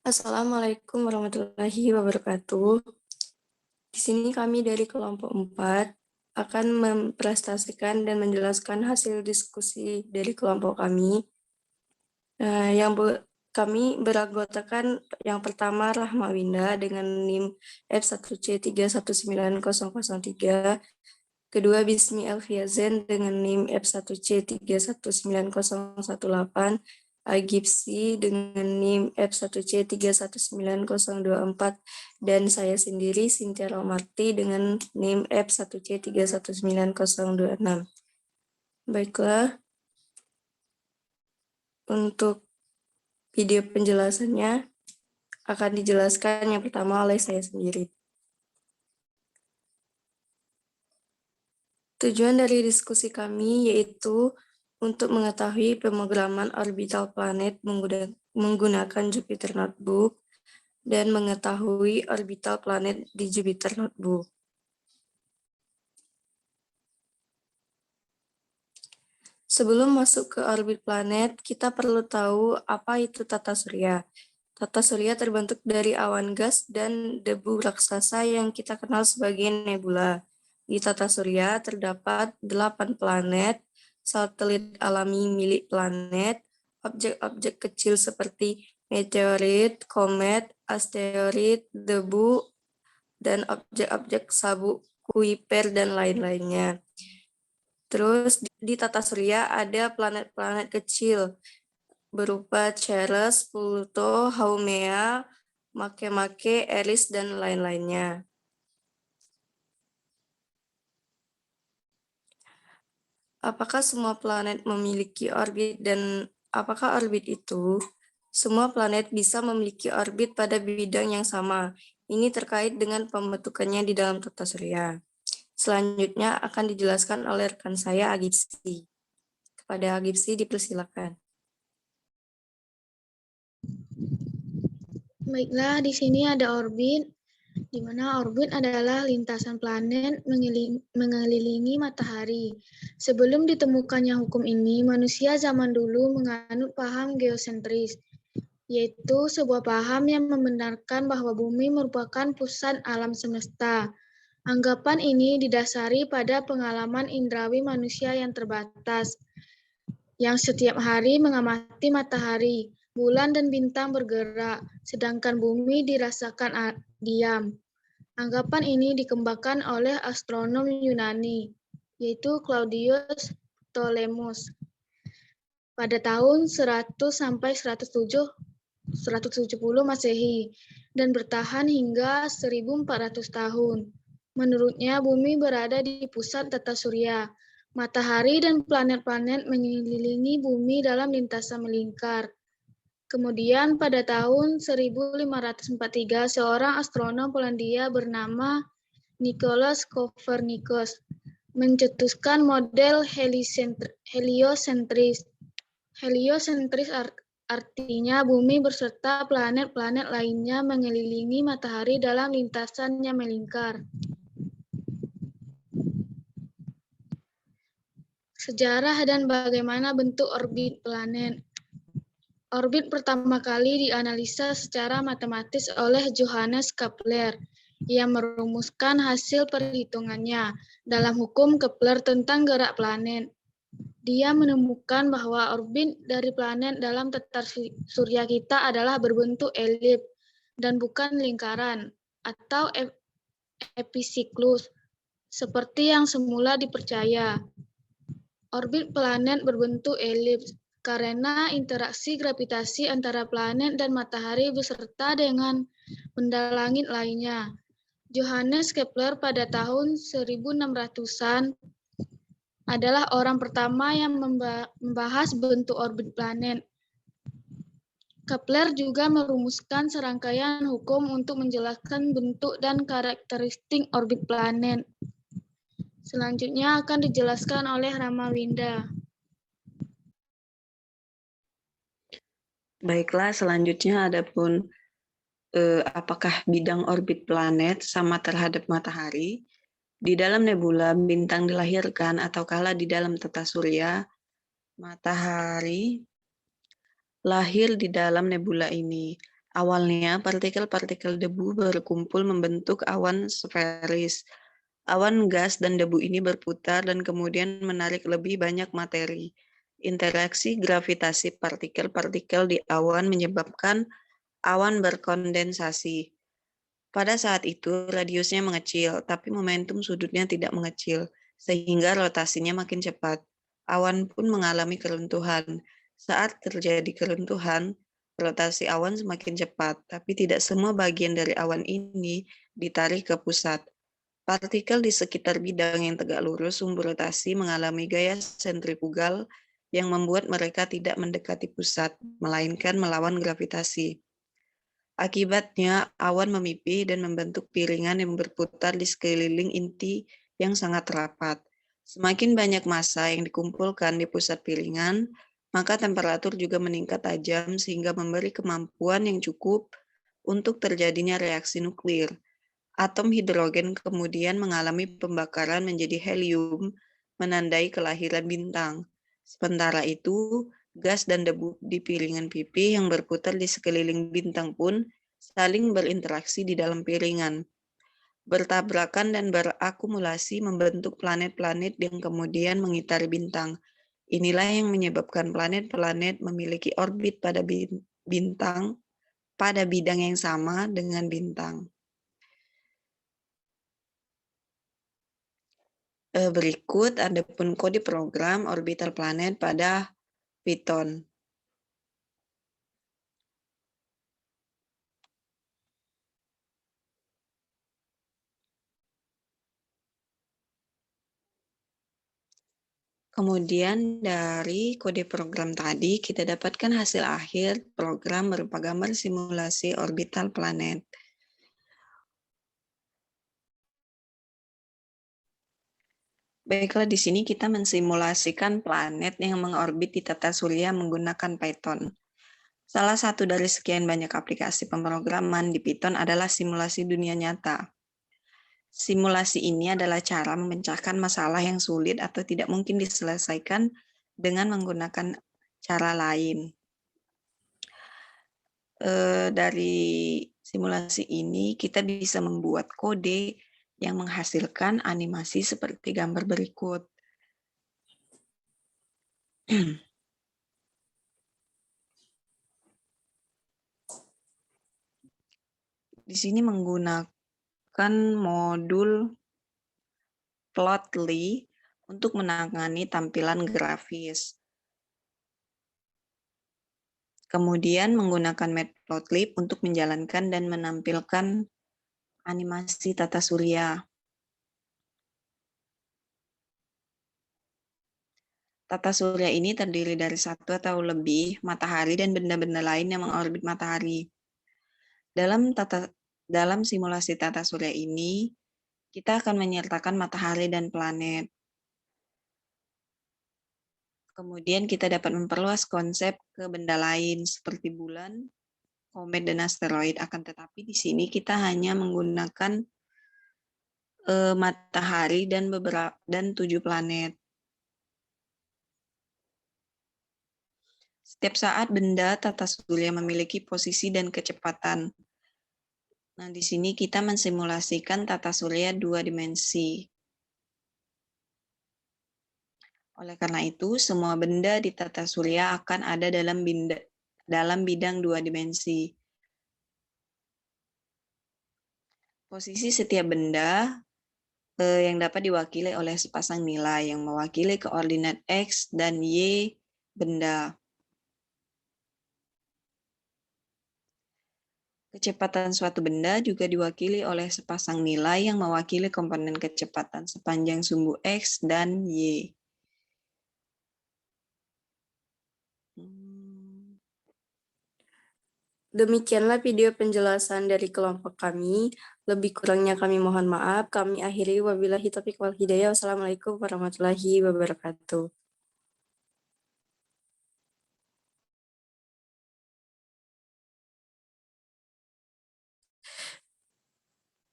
Assalamualaikum warahmatullahi wabarakatuh. Di sini kami dari kelompok 4 akan mempresentasikan dan menjelaskan hasil diskusi dari kelompok kami. Kami beranggotakan yang pertama Rahma Winda dengan NIM F1C319003, kedua Bismi Elfiazen dengan NIM F1C319018, Agipsi dengan NIM F1C319024, dan saya sendiri Cynthia Romarti dengan NIM F1C319026. Baiklah, untuk video penjelasannya akan dijelaskan yang pertama oleh saya sendiri. Tujuan dari diskusi kami yaitu untuk mengetahui pemrograman orbital planet menggunakan Jupyter Notebook dan mengetahui orbital planet di Jupyter Notebook. Sebelum masuk ke orbit planet, kita perlu tahu apa itu tata surya. Tata surya terbentuk dari awan gas dan debu raksasa yang kita kenal sebagai nebula. Di tata surya terdapat 8 planet, satelit alami milik planet, objek-objek kecil seperti meteorit, komet, asteroid, debu, dan objek-objek sabuk Kuiper dan lain-lainnya. Terus di tata surya ada planet-planet kecil berupa Ceres, Pluto, Haumea, Makemake, Eris, dan lain-lainnya. Apakah semua planet memiliki orbit dan apakah orbit itu? Semua planet bisa memiliki orbit pada bidang yang sama. Ini terkait dengan pembentukannya di dalam tata surya. Selanjutnya akan dijelaskan oleh rekan saya Agipsi. Kepada Agipsi dipersilakan. Baiklah, di sini ada orbit, di mana orbit adalah lintasan planet mengelilingi matahari. Sebelum ditemukannya hukum ini, manusia zaman dulu menganut paham geosentris, yaitu sebuah paham yang membenarkan bahwa bumi merupakan pusat alam semesta. Anggapan ini didasari pada pengalaman indrawi manusia yang terbatas, yang setiap hari mengamati matahari, bulan dan bintang bergerak, sedangkan bumi dirasakan diam. Anggapan ini dikembangkan oleh astronom Yunani, yaitu Claudius Ptolemus, pada tahun 100 sampai 170 Masehi, dan bertahan hingga 1400 tahun. Menurutnya, bumi berada di pusat tata surya. Matahari dan planet-planet mengelilingi bumi dalam lintasan melingkar. Kemudian pada tahun 1543, seorang astronom Polandia bernama Nicolaus Copernicus mencetuskan model heliosentris. Heliosentris artinya bumi beserta planet-planet lainnya mengelilingi matahari dalam lintasannya melingkar. Sejarah dan bagaimana bentuk orbit planet. Orbit pertama kali dianalisa secara matematis oleh Johannes Kepler yang merumuskan hasil perhitungannya dalam hukum Kepler tentang gerak planet. Dia menemukan bahwa orbit dari planet dalam tata surya kita adalah berbentuk elip dan bukan lingkaran atau episiklus seperti yang semula dipercaya. Orbit planet berbentuk elips karena interaksi gravitasi antara planet dan matahari beserta dengan benda langit lainnya. Johannes Kepler pada tahun 1600-an adalah orang pertama yang membahas bentuk orbit planet. Kepler juga merumuskan serangkaian hukum untuk menjelaskan bentuk dan karakteristik orbit planet. Selanjutnya akan dijelaskan oleh Rahma Winda. Baiklah, selanjutnya adapun apakah bidang orbit planet sama terhadap matahari. Di dalam nebula, bintang dilahirkan atau kala di dalam tata surya, matahari lahir di dalam nebula ini. Awalnya, partikel-partikel debu berkumpul membentuk awan sferis. Awan gas dan debu ini berputar dan kemudian menarik lebih banyak materi. Interaksi gravitasi partikel-partikel di awan menyebabkan awan berkondensasi. Pada saat itu, radiusnya mengecil, tapi momentum sudutnya tidak mengecil, sehingga rotasinya makin cepat. Awan pun mengalami keruntuhan. Saat terjadi keruntuhan, rotasi awan semakin cepat, tapi tidak semua bagian dari awan ini ditarik ke pusat. Partikel di sekitar bidang yang tegak lurus sumbu rotasi mengalami gaya sentrifugal yang membuat mereka tidak mendekati pusat, melainkan melawan gravitasi. Akibatnya, awan memipih dan membentuk piringan yang berputar di sekeliling inti yang sangat rapat. Semakin banyak massa yang dikumpulkan di pusat piringan, maka temperatur juga meningkat tajam sehingga memberi kemampuan yang cukup untuk terjadinya reaksi nuklir. Atom hidrogen kemudian mengalami pembakaran menjadi helium, menandai kelahiran bintang. Sementara itu, gas dan debu di piringan pipih yang berputar di sekeliling bintang pun saling berinteraksi di dalam piringan, bertabrakan dan berakumulasi membentuk planet-planet yang kemudian mengitari bintang. Inilah yang menyebabkan planet-planet memiliki orbit pada bintang pada bidang yang sama dengan bintang. Berikut adapun kode program orbital planet pada Python. Kemudian dari kode program tadi kita dapatkan hasil akhir program berupa gambar simulasi orbital planet. Baiklah, di sini kita mensimulasikan planet yang mengorbit di tata surya menggunakan Python. Salah satu dari sekian banyak aplikasi pemrograman di Python adalah simulasi dunia nyata. Simulasi ini adalah cara memecahkan masalah yang sulit atau tidak mungkin diselesaikan dengan menggunakan cara lain. Dari simulasi ini kita bisa membuat kode yang menghasilkan animasi seperti gambar berikut. Di sini menggunakan modul Plotly untuk menangani tampilan grafis. Kemudian menggunakan Matplotlib untuk menjalankan dan menampilkan animasi tata surya. Tata surya ini terdiri dari satu atau lebih matahari dan benda-benda lain yang mengorbit matahari. Dalam simulasi tata surya ini, kita akan menyertakan matahari dan planet. Kemudian kita dapat memperluas konsep ke benda lain seperti bulan, komet, dan asteroid. Akan tetapi di sini kita hanya menggunakan matahari dan 7 planet. Setiap saat benda tata surya memiliki posisi dan kecepatan. Nah, di sini kita mensimulasikan tata surya 2 dimensi. Oleh karena itu, semua benda di tata surya akan ada dalam bidang 2 dimensi. Posisi setiap benda yang dapat diwakili oleh sepasang nilai yang mewakili koordinat X dan Y benda. Kecepatan suatu benda juga diwakili oleh sepasang nilai yang mewakili komponen kecepatan sepanjang sumbu X dan Y. Demikianlah video penjelasan dari kelompok kami. Lebih kurangnya kami mohon maaf. Kami akhiri wabillahi taufiq wal hidayah. Wassalamualaikum warahmatullahi wabarakatuh.